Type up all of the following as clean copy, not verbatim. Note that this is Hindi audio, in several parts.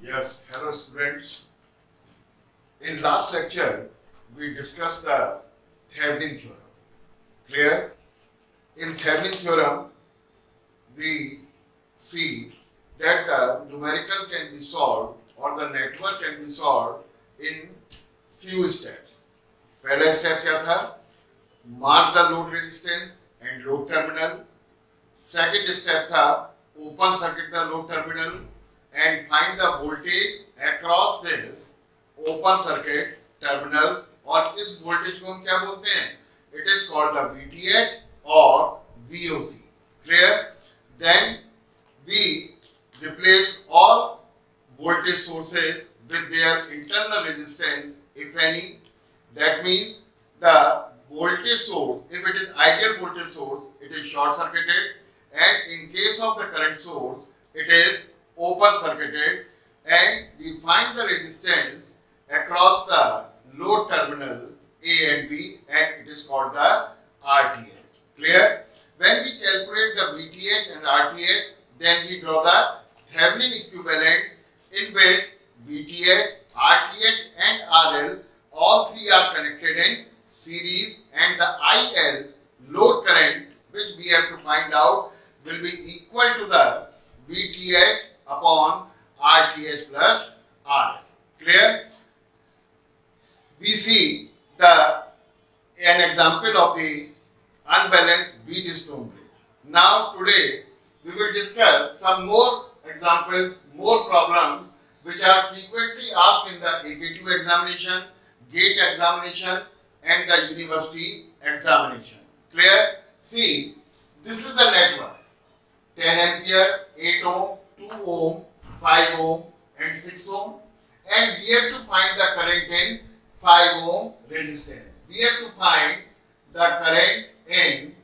Yes, hello students. In last lecture, we discussed the Thevenin theorem. Clear? In Thevenin theorem, we see that the numerical can be solved or the network can be solved in few steps. पहला step क्या था? Mark the load resistance and load terminal. Second step था open circuit the load terminal and find the voltage across this open circuit terminals और इस voltage को हम क्या बोलते हैं? It is called the VTH or VOC. Clear? Then we replace all voltage sources with their internal resistance, if any. That means the voltage source, if it is ideal voltage source, it is short circuited, and in case of the current source, it is open circuited, and we find the resistance across the load terminal A and B, and it is called the RTH. Clear? When we calculate the VTH and RTH, then we draw the Thevenin equivalent in which VTH, RTH and RL all three are connected in series, and the IL load current which we have to find out will be equal to the VTH upon RTH plus RL. Clear? We see an example of the unbalanced Wheatstone bridge. Now today we will discuss some more examples, more problems which are frequently asked in the AK2 examination, GATE examination and the university examination. Clear? See, this is the network. 10 ampere, 8 ohm, 2 ohm, 5 ohm and 6 ohm, and we have to find the current in 5 ohm resistance. We have to find the current in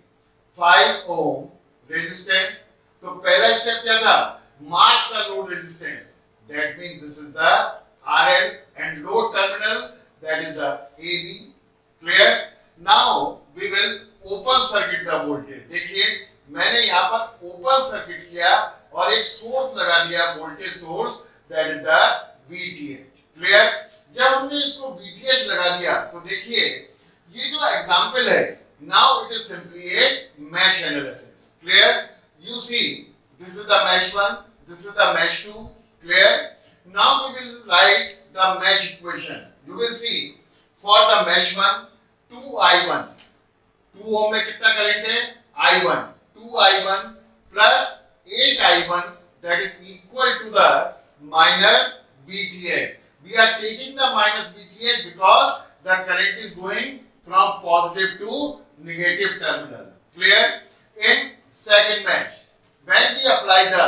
5 ohm resistance. तो पहला स्टेप क्या था? Mark the load resistance. That means this is the RL and load terminal, that is the AB. Clear? Now we will open circuit the voltage. देखिए मैंने यहाँ पर open circuit किया और एक सोर्स लगा दिया, voltage source, that is the VTH. Clear? जब हमने इसको VTH लगा दिया तो देखिए ये जो एग्जांपल है, now it is simply a mesh analysis. Clear? You see, this is the mesh 1, this is the mesh 2. Clear? Now we will write the mesh equation. You will see for the mesh 1, 2I1. 2 ohm में कितना करंट है? I1. 2I1 plus 8I1, that is equal to the minus VTH. We are taking the minus VTH because the current is going from positive to negative terminal. Clear? In second mesh, when we apply the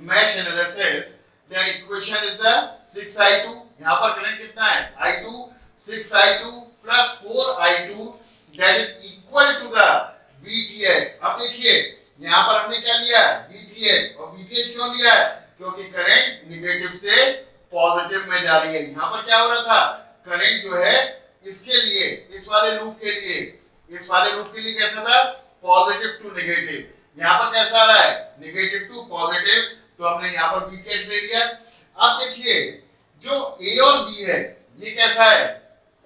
mesh analysis, then equation is the 6I2. यहाँ पर करंट कितना है? I2. 6I2 plus 4I2, that is equal to the VTH. अब देखिए यहाँ पर हमने क्या लिया है? VTH. और VTH क्यों लिया है? क्योंकि करंट निगेटिव से पॉजिटिव में जा रही है. यहाँ पर क्या हो रहा था? करंट जो है इसके लिए, इस वाले लूप के लिए कैसा था? Positive to negative. यहाँ पर कैसा आ रहा है? Negative to positive. तो हमने यहाँ पर VTH ले लिया. अब देखिए जो A और B है ये कैसा है?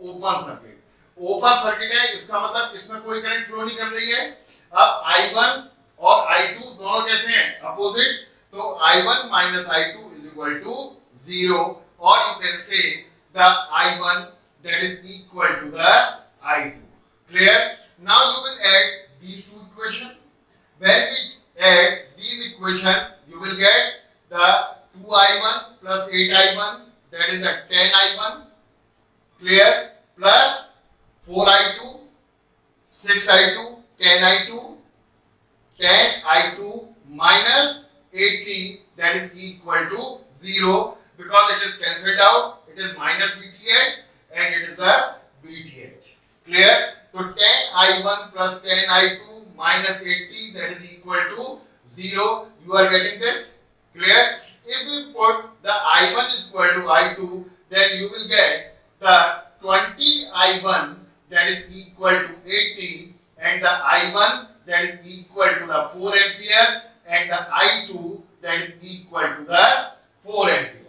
Open circuit. ओपन सर्किट है, इसका मतलब इसमें कोई करंट फ्लो नहीं कर रही है. अब I1 और I2 दोनों कैसे हैं? अपोजिट. तो I1 minus I2 is equal to 0, or you can say the I1 that is equal to the I2. Clear? Now you will add these two equations. When we add these equations, you will get the 2I1 plus 8I1, that is the 10I1. Clear? Plus 4I2, 6I2, 10I2, 10I2 minus 80, that is equal to 0, because it is cancelled out. It is minus VTH and it is the VTH. Clear? So 10I1 plus 10I2 minus 80, that is equal to 0. You are getting this? Clear? If we put the I1 is equal to I2, then you will get the 20I1, that is equal to 80, and the I1 that is equal to the 4 ampere, and the I2 that is equal to the 4 ampere.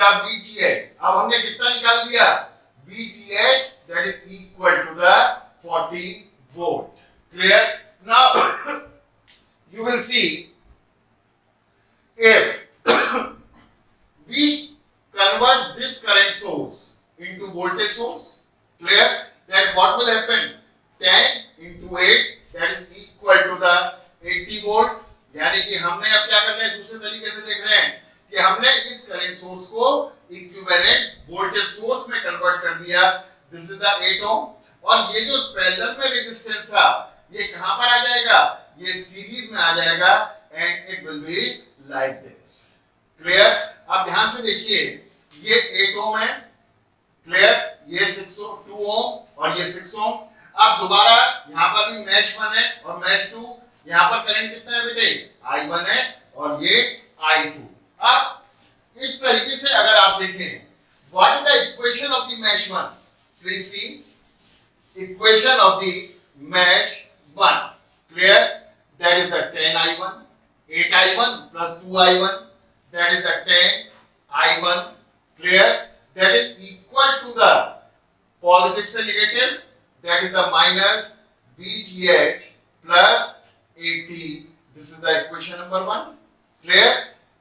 the VTH. अब हमने कितना निकाल दिया? VTH that is equal to the 40 volt. Clear? Now you will see if we convert this current source into voltage source, clear? That what will happen? 10 into 8 that is equal to the 80 volt. यानी कि हमने अब क्या करना है, दूसरे तरीके से देख रहे हैं कि हमने इस करंट सोर्स को इक्विवेलेंट वोल्टेज सोर्स में कन्वर्ट कर दिया. दिस इज द 8 ओम. और ये जो पैरेलल में रेजिस्टेंस था ये कहां पर आ जाएगा? ये सीरीज में आ जाएगा and it will be like this. Clear? अब ध्यान से देखिए, ये 8 ओम है. क्लियर? ये 2 ओम और ये 6 ओम. अब दोबारा यहां पर भी मैश 1 है और मैश 2. यहां पर करंट कितना है बेटे? I1 है और ये I2. अब इस तरीके से अगर आप देखें, what is the equation of the mash 1? Please see equation of the mash 1. Clear? That is the 10I1, 8I1 plus 2I1, that is the 10I1. Clear? That is equal to the positive से negative, that is the minus VTH plus 80. This is the equation number 1. Clear?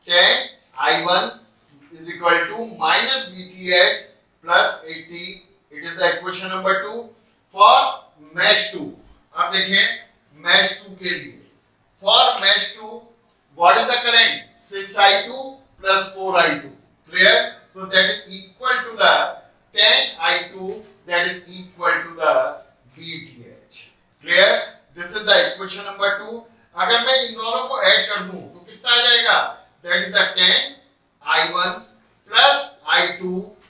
10I1 is equal to minus VTH plus 80. It is the equation number 2 for mesh 2. अब देखें mesh 2 के लिए. For mesh 2, what is the current? 6I2 plus 4I2. Clear? So that is equal to the 10I2, that is equal to the VTH. Clear? This is the equation number 2. अगर मैं इन दोनों को ऐड कर दूं तो कितना आ जाएगा? That is the 10I1 plus I2,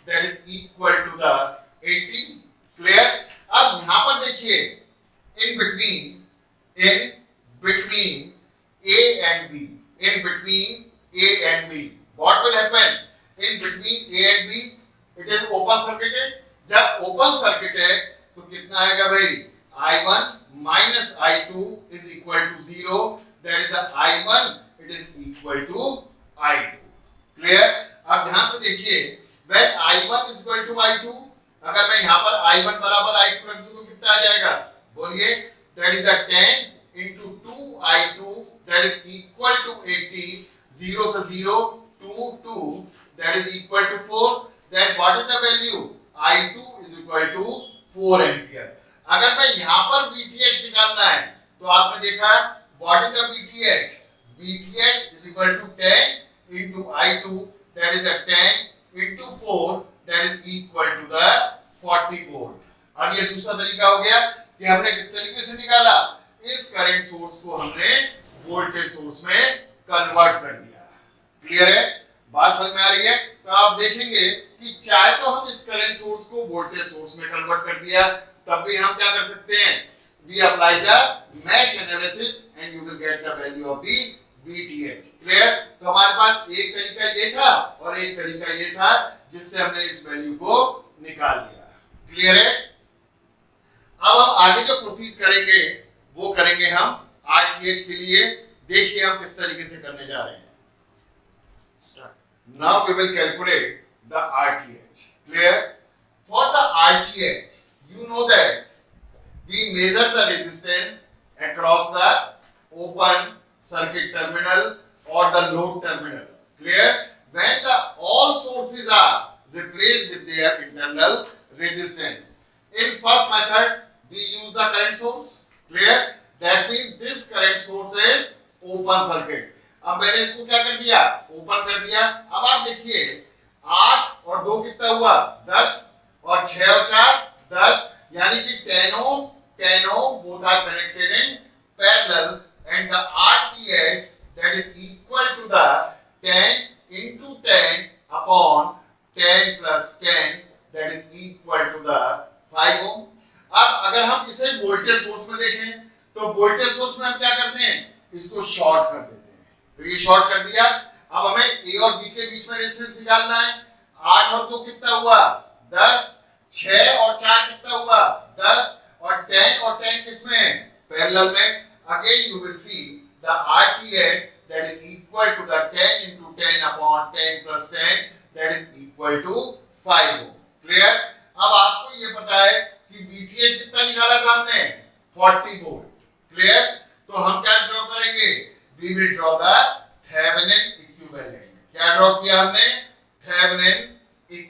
that is equal to the 80. Clear? अब यहाँ पर देखिए, in between A and B, what will happen? In between A and B, it is open circuited. जब open circuit है तो कितना आएगा भाई? I1 minus I2 is equal to 0. That is the I1, it is equal to I2. Clear? अब ध्यान से देखिए, when I1 is equal to I2, अगर मैं यहाँ पर I1 बराबर I2 रख दूं तो कितना आ जाएगा? बोलिए. That is the 10 into 2I2, that is equal to 80. 0 से 0, 2, that is equal to 4. Then what is the value? I2 is equal to 4 ampere. अगर मैं यहाँ पर VTH निकालना है तो आपने देखा what is the VTH? VTH is equal to 10 into I2, that is the 10 into 4, that is equal to the 40 volt. अब ये दूसरा तरीका हो गया कि हमने किस तरीके से निकाला? इस करंट सोर्स को हमने वोल्टेज सोर्स में कन्वर्ट कर दिया. क्लियर है? बात समझ में आ रही है? तो आप देखेंगे कि चाहे तो हम इस करंट सोर्स को वोल्टेज सोर्स में कन्वर्ट कर दिया, तब भी हम क्या कर सकते हैं? We apply the mesh analysis and you will get the value of the VTH. Clear? तो हमारे पास एक तरीका ये था और एक तरीका ये था जिससे हमने इस वैल्यू को निकाल लिया. क्लियर है? अब हम आगे जो प्रोसीड करेंगे वो करेंगे हम RTH के लिए. देखिए हम किस तरीके से करने जा रहे हैं. Now we will calculate the RTH. Clear? For the RTH, you know that we measure the resistance across the open circuit terminal or the load terminal. Clear? When the all sources are replaced with their internal resistance. In first method, we use the current source. Clear? That means this current source is open circuit. अब मैंने इसको क्या कर दिया? ओपन कर दिया. अब आप देखिए 8 और 2 कितना हुआ? 10 और 6 और 4 10, यानी कि 10 ohm both are connected in parallel and the RTH that is equal to the 10 into 10 upon 10 plus 10, that is equal to the 5 ohm. अब अगर हम इसे वोल्टेज सोर्स में देखें तो वोल्टेज सोर्स में हम क्या करते हैं? इसको शॉर्ट कर देते हैं. तो ये शॉर्ट कर दिया. अब हमें A और B के बीच में रेजिस्टेंस निकालना है. 8 और 2 कितना हुआ? 10. 6 और 4 कितना हुआ? 10. और 10 और 10 किसमें है? पैरेलल में. Again you will see the RTH that is equal to the 10 into 10 upon 10 plus 10, that is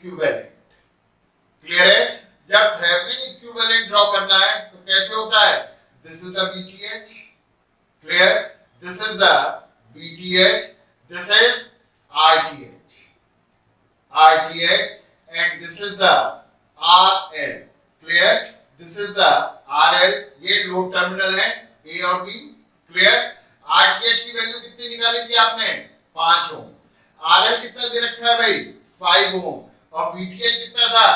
equivalent. Clear है? जब थेवेनिन इक्विवेलेंट ड्रॉ करना है तो कैसे होता है? This is the VTH, clear? This is the VTH, this is RTH and this is the RL, clear? This is the RL, ये लोड टर्मिनल है A और B, क्लियर? RTH की वैल्यू कितनी निकाली थी आपने? 5 ओम। RL कितना दे रखा है भाई? 5 ओम। और VTH कितना था?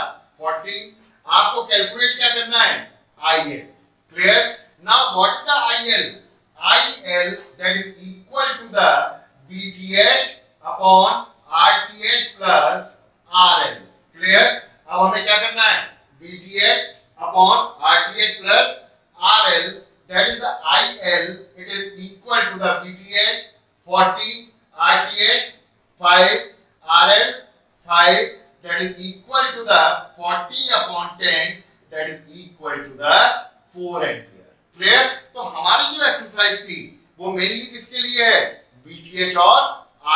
40। आपको कैलकुलेट क्या करना है? IL, clear? Now what is the IL? IL that is equal to the VTH upon RTH plus RL, clear? अब हमें क्या करना है? VTH upon RTH plus RL, that is the IL, it is equal to the VTH 40, RTH 5, RL 5, that is equal to the 40 upon 10, that is equal to the 4 ampere, clear? तो हमारी जो एक्सरसाइज थी वो मेनली किसके लिए है? VTH और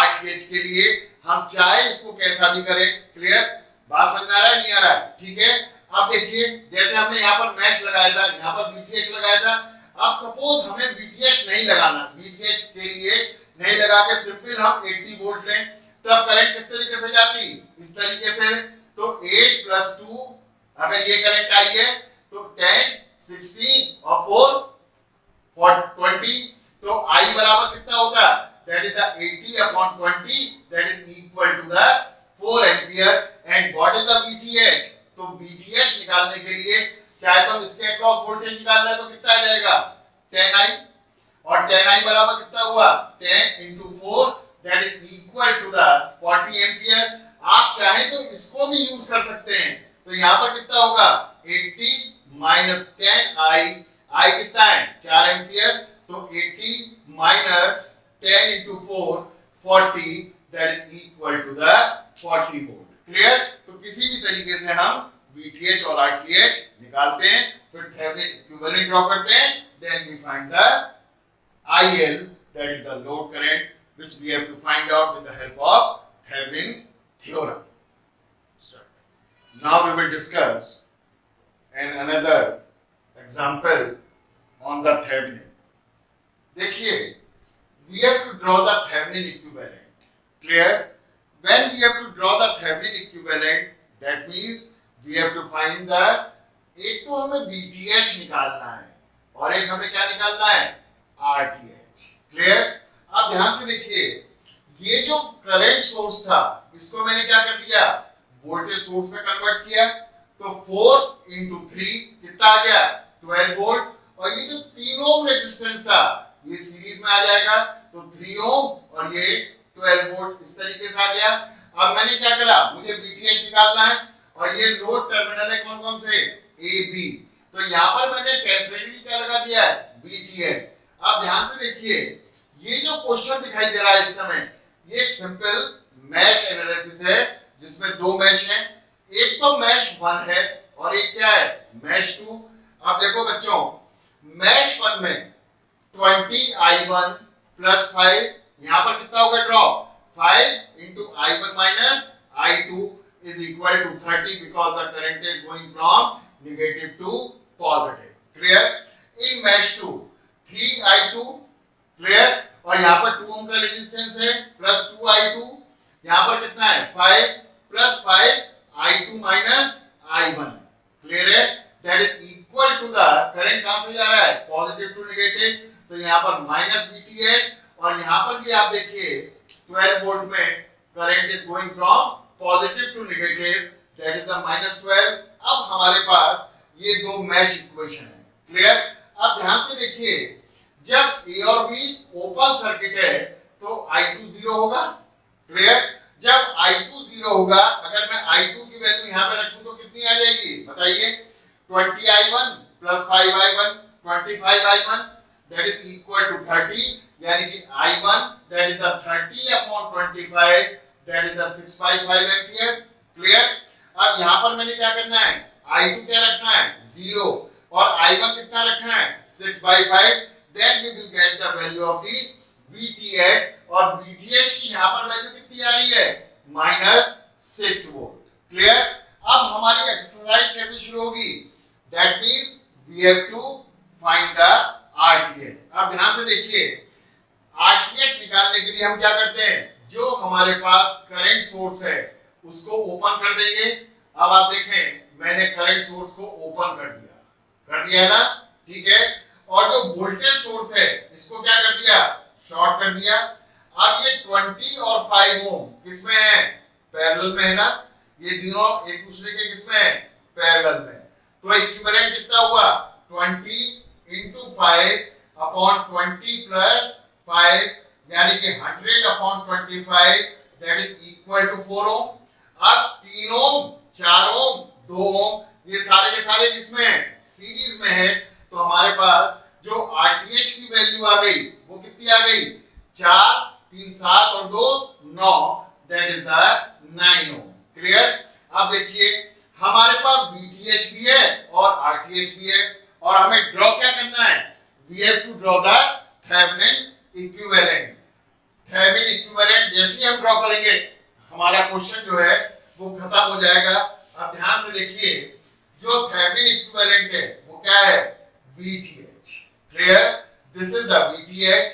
RTH के लिए। हम चाहे इसको कैसा भी करें, क्लियर? बात समझ आ रहा है नहीं आ रहा है? ठीक है। अब देखिए, जैसे हमने यहाँ पर मैश लगाया था, यहाँ पर VTH लगाया था। अब सपोज हमें VTH नहीं लगाना, VTH के लिए नहीं लगा के सिंपल हम 80 वोल्ट लें, तब करंट किस तरीके से जाती? इस तरीके से। तो 8 + 2, अगर ये करंट आई है तो 10, 16 और 4 20, तो I बराबर कितना होगा? That is the 80 upon 20, that is equal to the 4 ampere. And what is the VTH? तो VTH निकालने के लिए चाहे तो हम इसके अक्रॉस वोल्टेज निकालना है तो कितना आ जाएगा? 10I, और 10I बराबर कितना हुआ? 10 into 4, that is equal to the 40 ampere. आप चाहे तो इसको भी यूज कर सकते हैं। तो यहाँ पर कितना होगा? 80 minus 10I, I कितना है? 4 एम्पियर। तो 80 minus 10 into 4, 40, that is equal to the 40 volt, clear? तो किसी भी तरीके से हम VTH और RTH निकालते हैं, फिर थेवेनिन इक्विवेलेंट ड्रॉ करते हैं, then we find the IL, that is the load current, which we have to find out with the help of Thevenin theorem. Now we will discuss another example on the Thevenin. देखिए, we have to draw the Thevenin equivalent, clear? When we have to draw the Thevenin equivalent, that means we have to find the, एक तो हमें VTH निकालना है और एक हमें क्या निकालना है? RTH, clear? अब ध्यान से देखिए, ये जो करंट सोर्स था इसको मैंने क्या कर दिया? वोल्टेज सोर्स में कन्वर्ट किया। तो 4 into 3 कितना आ गया? 12 वोल्ट। और ये जो 3 ओम रेजिस्टेंस था ये सीरीज में आ जाएगा, तो 3 ओम और ये 12 वोल्ट इस तरीके से आ गया। अब मैंने क्या करा? मुझे VTH निकालना है और ये लोड टर्मिनल है कौन कौन से? A B। तो यहाँ पर मैंने टेम्परेरी क्या लगा दिया है? VTH। अब ध्यान से देखिए, ये जो क्वेश्चन दिखाई दे रहा है इस समय, ये एक सिंपल मैश एनालिसिस है जिसमें दो मैश हैं। एक तो मैश 1 है और एक क्या है? मैश 2। अब देखो बच्चों, मैश 1 में 20I1 plus 5, यहाँ पर कितना होगा draw? 5 into I1 minus I2 is equal to 30 because the current is going from negative to positive, clear? In mesh 2, 3I2, clear? और यहाँ पर 2 ओम का रेजिस्टेंस है प्लस 2I2, यहाँ पर कितना है? 5 plus 5 I2 minus I1, clear है? That is equal to the current कहाँ से जा रहा है? Positive to negative. तो यहाँ पर माइनस VTH और यहाँ पर भी आप देखिए 12 वोल्ट में current is going from positive to negative, that is the -12। अब हमारे पास ये दो मैश इक्वेशन है, क्लियर? अब ध्यान से देखिए, जब A और B ओपन सर्किट है तो I2 0 होगा, क्लियर? जब I2 0 होगा, अगर मैं I2 की वैल्यू यहाँ पे रखूं तो कितनी आ जाएगी? बताइए। 20I1 plus 5I1, 25I1, that is equal to 30, यानी कि I1 that is the 30 upon 25, that is the 655 ampere, clear? अब यहाँ पर मैंने क्या करना है? I2 क्या रखना है? 0 और I1 कितना रखना है? 655, then we will get the value of the VTH और VTH की यहाँ पर वैल्यू कितनी आ रही है? -6 वोल्ट, क्लियर? अब हमारी एक्सरसाइज कैसे शुरू होगी? That means we have to find the RTH. अब ध्यान से देखिए, आरटीएच निकालने के लिए हम क्या करते हैं, जो हमारे पास करंट सोर्स है उसको ओपन कर देंगे। अब आप देखें, मैंने करंट सोर्स को ओपन कर दिया है ना, ठीक है। और जो वोल्टेज सोर्स है इसको क्या कर दिया, शॉर्ट कर दिया। अब ये 20 और 5 ओम किसमें है, पैरेलल में है ना, ये दोनों एक दूसरे के किसमें है, पैरेलल में। तो इक्विवेलेंट कितना हुआ, 20 into 5 upon 20 plus 5, यानी कि 100 upon 25, that is equal to 4 ohm। अब 3 ओम, 4 ओम, 2 ओम, ये सारे के सारे किसमें है, सीरीज में है। तो हमारे पास जो आरटीएच की वैल्यू आ गई वो कितनी आ गई, 4, 3, 7 और 2 9, that is the 9 ohm. Clear? अब देखिए, हमारे पास वीटीएच भी है और आरटीएच भी है, और हमें ड्रॉ क्या करना है, we have to draw the Thevenin equivalent. Thevenin equivalent जैसे हम ड्रॉ करेंगे हमारा क्वेश्चन जो है वो खत्म हो जाएगा। अब ध्यान से देखिए, जो थेवेनिन इक्विवेलेंट है वो क्या है, VTH. Clear? This is the VTH,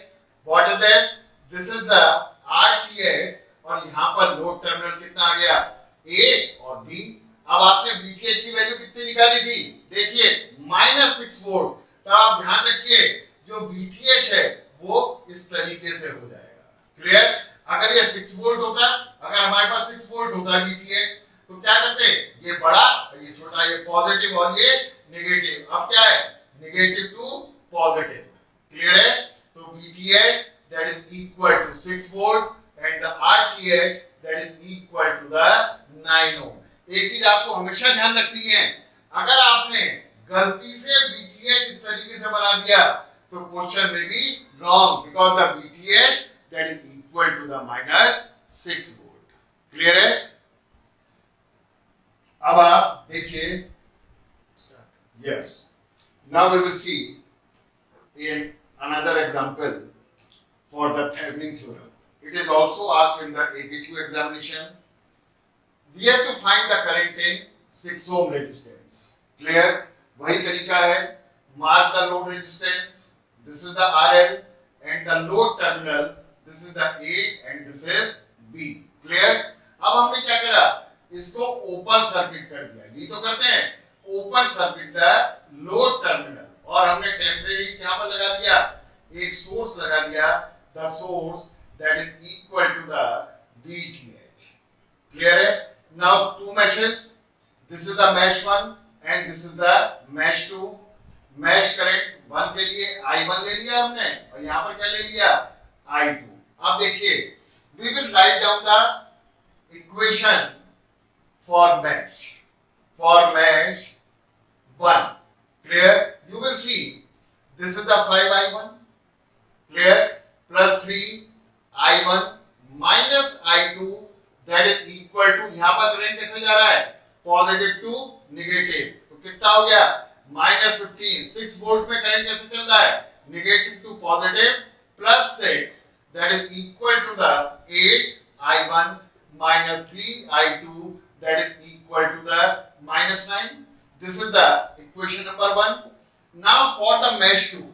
what is this is the RTH, और यहां पर लोड टर्मिनल कितना आ गया, ए और बी। अब आपने वीटीएच की वैल्यू कितनी निकाली थी, देखिए -6 वोल्ट। तो आप ध्यान रखिए, जो वीटीएच है वो इस तरीके से हो जाएगा। क्लियर? अगर ये 6 वोल्ट होता, अगर हमारे पास 6 वोल्ट होता वीटीएच, तो क्या करते, ये बड़ा और ये छोटा, ये पॉजिटिव और ये नेगेटिव। अब क्या है, नेगेटिव टू पॉजिटिव। क्लियर है? तो VTH that is equal to 6 volt and the RTH that is equal to the 9 ohm। एक चीज आपको हमेशा ध्यान रखनी है, अगर आपने गलती से VTH इस तरीके से बना दिया तो क्वेश्चन में भी wrong, because the VTH that is equal to the -6 volt। Clear है? अब आप देखिए, yes, now we will see in another example for the Thevenin theorem. It is also asked in the APQ examination. We have to find the current in 6 ohm resistance। Clear? वही तरीका है, mark the load resistance, this is the RL, and the load terminal, this is the A and this is B। Clear? अब हमने क्या करा, इसको ओपन सर्किट कर दिया। ये तो करते हैं open circuit the load terminal, और हमने टेम्परेरी यहां पर लगा दिया, एक सोर्स लगा दिया, the source that is equal to the VTH। Clear है? Now two meshes, this is the mesh 1 and this is the mesh 2। mesh current 1 के लिए I1 ले लिया हमने, और यहाँ पर क्या ले लिया, I2। अब देखिए, we will write down the equation for mesh 1। Clear? You will see this is the 5I1, clear, plus 3I1 minus I2 that is equal to, यहां पर करंट कैसे जा रहा है, पॉजिटिव टू नेगेटिव। तो कितना हो गया, -15। 6 वोल्ट में करंट कैसे चल रहा है, negative to positive, plus 6 that is equal to the 8I1 minus 3I2 that is equal to the -9। This is the equation number 1। Now for the mesh 2,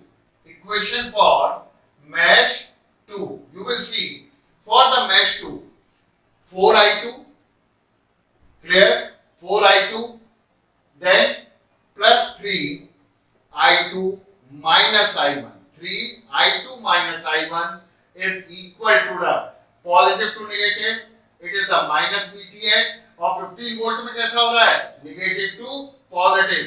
equation for mesh 2, you will see for the mesh 2, 4I2, clear, 4I2, then plus 3I2 minus I1, 3I2 minus I1 is equal to the positive to negative, it is the minus VTH, और 15 वोल्ट में कैसा हो रहा है, नेगेटिव टू पॉजिटिव।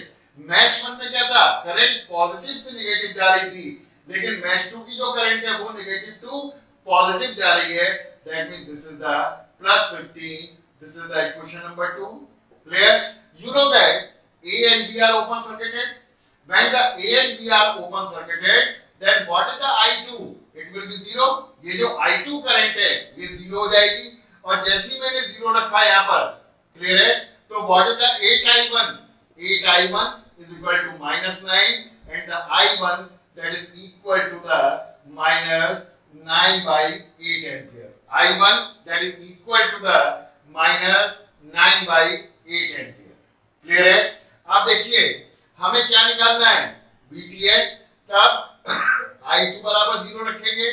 मैश 1 में क्या था, करंट पॉजिटिव से नेगेटिव जा रही थी, लेकिन मैश 2 की जो करंट है वो नेगेटिव टू पॉजिटिव जा रही है। That means this is the +15, this is the equation number 2। Clear? You know that A and B are open circuited। when the A and B are open circuited, then what is the I2? it will be 0। ये जो I2 करंट है ये 0 हो जाएगी, और जैसे ही मैंने 0 रखा यहाँ पर, क्लियर है, तो what is the 8I1? 8I1 is equal to -9 and the I1 that is equal to the -9/8 ampere। I1 that is equal to the minus 9/8 ampere. Clear है? अब देखिए हमें क्या निकालना है, VTH। तब I2 बराबर 0 रखेंगे,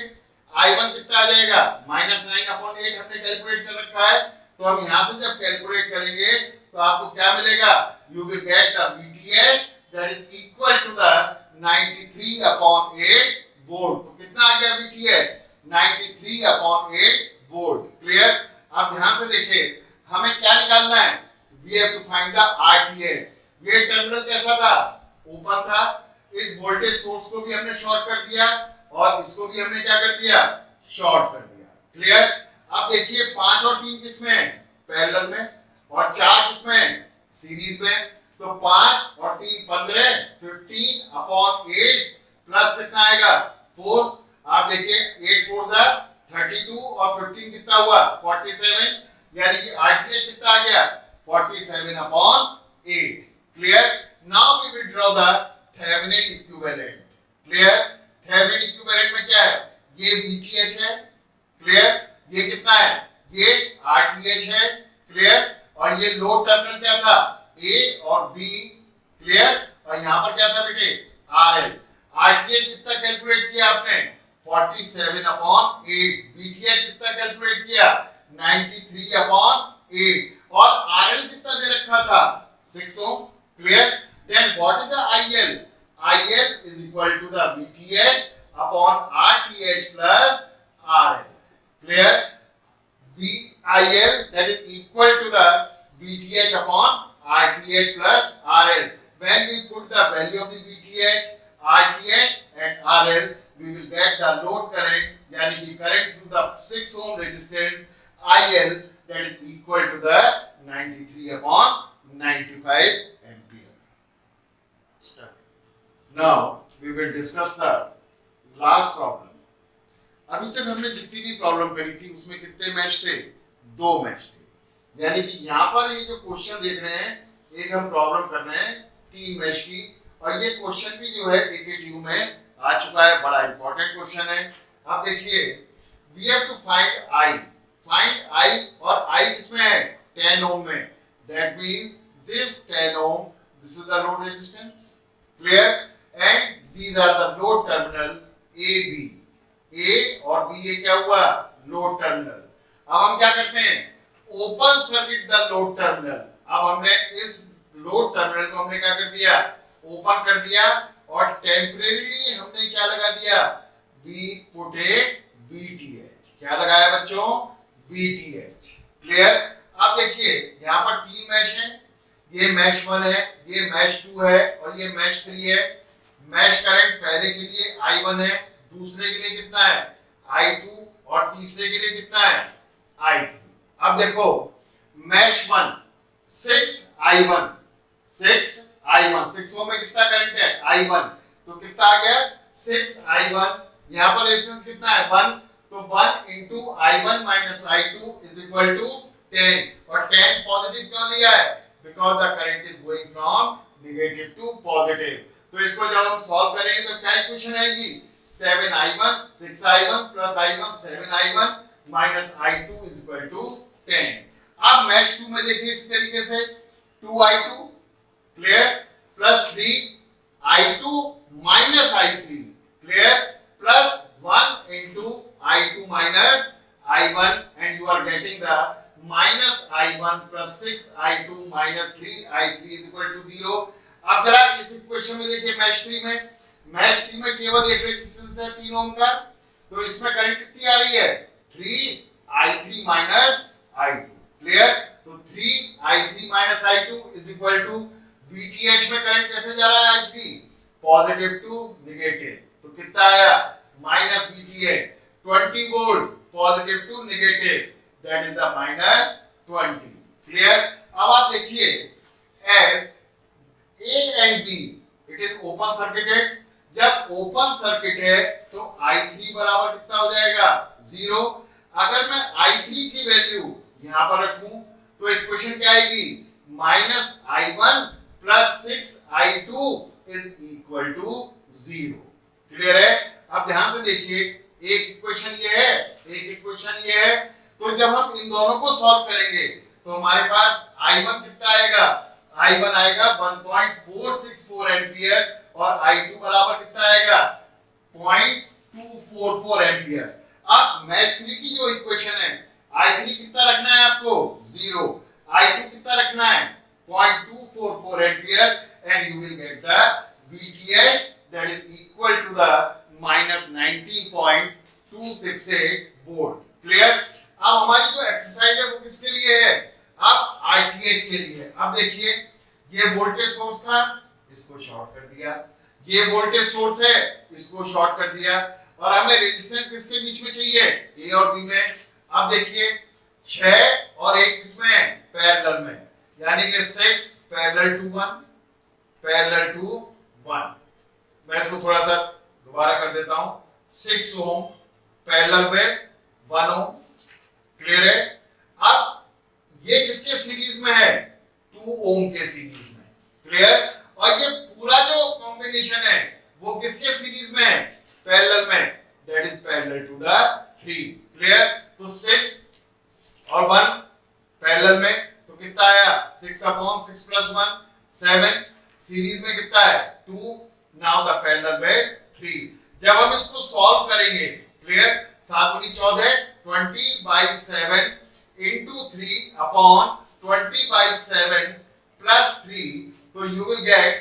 I1 कितना आ जाएगा, -9/8 हमने कैलकुलेट कर रखा है। तो हम यहां से जब कैलकुलेट करेंगे तो आपको क्या मिलेगा, you will get the VTH that is equal to the 93/8 volt. तो कितना आ गया VTH, 93/8 वोल्ट। क्लियर? अब ध्यान से देखिए हमें क्या निकालना है, we have to find the RTH। ये टर्मिनल कैसा था, ओपन था। इस वोल्टेज सोर्स को भी हमने शॉर्ट कर दिया और इसको भी हमने क्या कर दिया, शॉर्ट कर दिया। क्लियर? अब देखिए 5 और 3 किसमें है, पैरेलल में, और 4 किसमें, सीरीज में। तो 5 और 3 15, 15/8 प्लस कितना आएगा 4। आप देखिए 8 4 जा 32 और 15 कितना हुआ 47, यानी कि RTH कितना आ गया 47/8। Clear? Now we will draw the Thevenin equivalent. Clear? Thevenin equivalent में क्या है, ये VTH है। क्लियर? ये कितना है, ये RTH है। क्लियर? और ये लोड टर्मिनल क्या था, A और B। क्लियर? और यहां पर क्या था बेटे, RL। RTH कितना कैलकुलेट किया आपने, 47/8। VTH कितना कैलकुलेट किया, 93/8। और RL कितना दे रखा था, 6 ओम। Clear? Then what is the IL? IL is equal to the VTH upon RTH plus RL. Clear? VIL that is equal to the VTH upon RTH plus RL. When we put the value of the VTH, RTH and RL, we will get the load current, यानी कि current through the 6 ohm resistance IL that is equal to the 93/95 ampere. Now we will discuss the last problem. अभी तक हमने जितनी भी प्रॉब्लम करी थी उसमें कितने मैच थे, 2 मैच थे। यानी कि यहाँ पर ये जो क्वेश्चन देख रहे हैं, एक हम प्रॉब्लम कर रहे हैं 3 मैच की, और ये क्वेश्चन भी जो है AKTU में आ चुका है, बड़ा इंपॉर्टेंट क्वेश्चन है। अब देखिए we have to find I, और I किसमें है, 10 ओम में। That means this 10 ohm, this is the load resistance. Clear? And these are the load terminal A B। A और B ये क्या हुआ, लोड टर्मिनल। अब हम क्या करते हैं, open circuit the load terminal. अब हमने इस लोड टर्मिनल को हमने क्या कर दिया, ओपन कर दिया, और टेम्परेरीली हमने क्या लगा दिया, वी पुट ए VTH। क्या लगाया बच्चों, VTH। क्लियर? अब देखिए यहाँ पर 3 मैश हैं, ये मैश 1 है, ये मैश 2 है, और ये मैश 3 है। मैश करंट पहले के लिए I1 है, दूसरे के लिए कितना है I2, और तीसरे के लिए कितना है I3। अब देखो मैश 1 6I1, 6 में कितना करंट है I1, तो कितना आ गया 6I1। यहाँ पर रेजिस्टेंस कितना है 1, तो 1 into I1 minus I2 is equal to 10। और 10 पॉजिटिव क्यों लिया है, because the current is going from negative to positive। तो इसको जब हम सॉल्व करेंगे तो क्या इक्वेशन आएगी, 7I1 6I1 plus I1 7I1 minus I2 is equal to 10। अब मैश 2 में देखिए इस तरीके से 2I2 clear plus 3I2 minus I3 clear plus 1 into I2 minus I1, and you are getting the minus I1 plus 6I2 minus 3I3 is equal to 0। अब जरा इस इक्वेशन में देखिए मैश 3 में केवल एक रेजिस्टेंस है 3 ओम का, तो इसमें करंट कितनी आ रही है 3I3 minus I2। क्लियर? तो 3I3 minus I2 is equal to VTH में करंट कैसे जा रहा है I3, पॉजिटिव टू नेगेटिव, तो कितना आया minus VTH 20 volt positive to negative, that is the minus 20। Clear? अब आप देखिए as A and B it is open circuited। जब ओपन सर्किट है तो I3 बराबर कितना हो जाएगा 0। अगर मैं I3 की वैल्यू यहां पर रखूं तो इक्वेशन क्या आएगी, -I1 plus 6I2 is equal to 0। Clear है? अब ध्यान से देखिए एक इक्वेशन ये है, एक इक्वेशन ये है, तो जब हम इन दोनों को सॉल्व करेंगे तो हमारे पास I1 कितना आएगा, I1 आएगा 1.464 एम्पियर और I2 बराबर कितना आएगा 0.244 एम्पियर। अब मैश 3 की जो इक्वेशन है, I3 कितना रखना है आपको 0, I2 कितना रखना है 0.244 ampere and you will get the VTH that is equal to the minus 19.268 volt. Clear? अब हमारी जो एक्सरसाइज है वो किसके लिए है, अब RTH के लिए। अब देखिए ये वोल्टेज सोर्स था, इसको शॉर्ट कर दिया, ये वोल्टेज सोर्स है, इसको शॉर्ट कर दिया, और हमें रेजिस्टेंस किसके बीच में चाहिए, A और B में। अब देखिए 6 और 1 किसमें है, पैरेलल में, यानी कि 6 पैरेलल टू 1 पैरेलल टू 1। मैं इसको थोड़ा सा दोबारा कर देता हूं, 6 ओम पैरेलल पे 1 ओम। क्लियर है? अब ये किसके सीरीज में है, 2 ओम के सीरीज में। क्लियर? और ये पूरा जो कॉम्बिनेशन है वो किसके सीरीज में है, पैरेलल में, that is parallel to the 3। Clear? तो 6 और 1 पैरेलल में, तो कितना आया 6/6 + 1 7, सीरीज में कितना है 2, नाउ द पैरेलल में 3। जब हम इसको सॉल्व करेंगे, clear, 7 × 14 20/7 into 3/20/7 plus 3, so you will get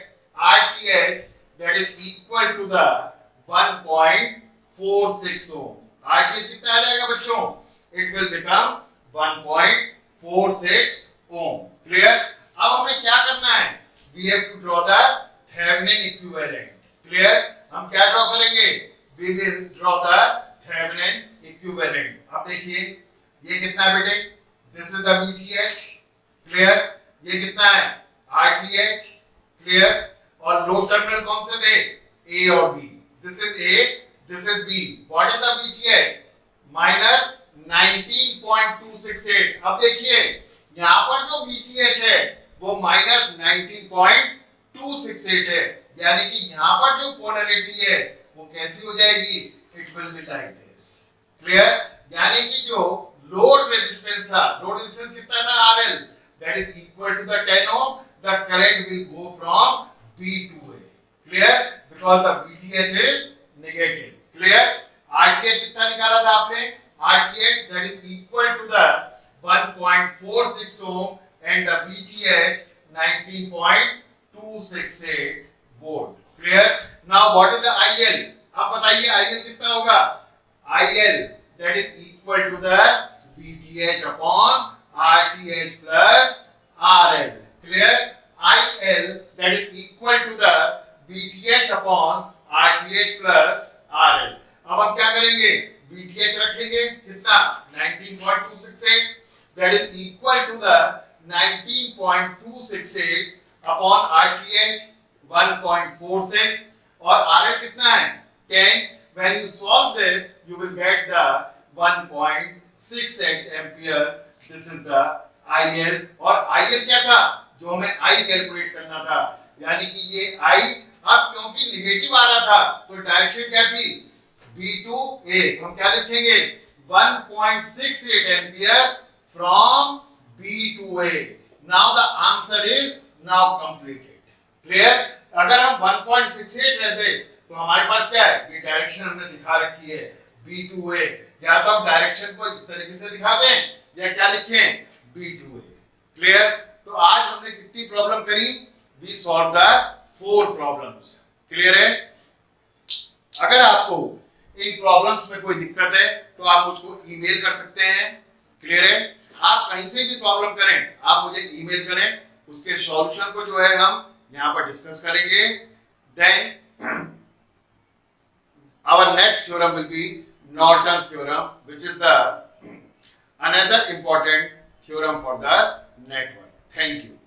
RTH that is equal to the 1.46 ohm. RTH कितना आ जाएगा बच्चों, it will become 1.46 ohm. Clear? अब हमें क्या करना है, we have to draw the Thevenin equivalent. Clear? हम क्या ड्रॉ करेंगे, we will draw the Thevenin equivalent. अब देखिए ये कितना है बेटे, this is the VTH. Clear? ये कितना है RTH. Clear? और लोड टर्मिनल कौन से थे, A और B. This is A, this is B. What is the VTH? minus 19.268. अब देखिए यहाँ पर जो VTH है वो minus 19.268 है, यानी कि यहाँ पर जो पोलैरिटी है वो कैसी हो जाएगी, it will be like this. Clear? यानी कि जो लोड रेजिस्टेंस था, लोड रेजिस्टेंस कितना था RL, that is equal to the 10 ohm, the current will go from B to A. Clear? Because the VTH is negative. Clear? RTH कितना निकाला था आपने, RTH that is equal to the 1.46 ohm and the VTH 19.268 volt. Clear? Now what is the IL? अब बताइए IL कितना होगा, IL that is equal to the VTH upon RTH plus RL. Clear? IL that is equal to the VTH upon RTH plus RL. अब हम क्या करेंगे, VTH रखेंगे कितना 19.268 that is equal to the 19.268 upon RTH 1.46 और RL कितना है 10. When you solve this you will get the 1.68 ampere. This is the IL. और IL क्या था, जो हमें I कैलकुलेट करना था, यानी कि ये I अब क्योंकि निगेटिव आ रहा था तो डायरेक्शन क्या थी B to A, हम क्या लिखेंगे 1.68 ampere from B to A. Now the answer is now completed. Clear? अगर हम 1.68 रहते तो हमारे पास क्या है, ये डायरेक्शन हमने दिखा रखी है B to A, या तो हम डायरेक्शन को इस तरीके से दिखा दें या क्या लिखें B to A. Clear? तो आज हमने कितनी प्रॉब्लम करी, we solved the 4 problems. Clear है? अगर आपको इन प्रॉब्लम्स में कोई दिक्कत है तो आप मुझको ईमेल कर सकते हैं। क्लियर है? आप कहीं से भी प्रॉब्लम करें, आप मुझे ईमेल करें, उसके सॉल्यूशन को जो है हम यहाँ पर डिस्कस करेंगे। Then our next theorem will be Norton's theorem, which is the another important theorem for the network. Thank you.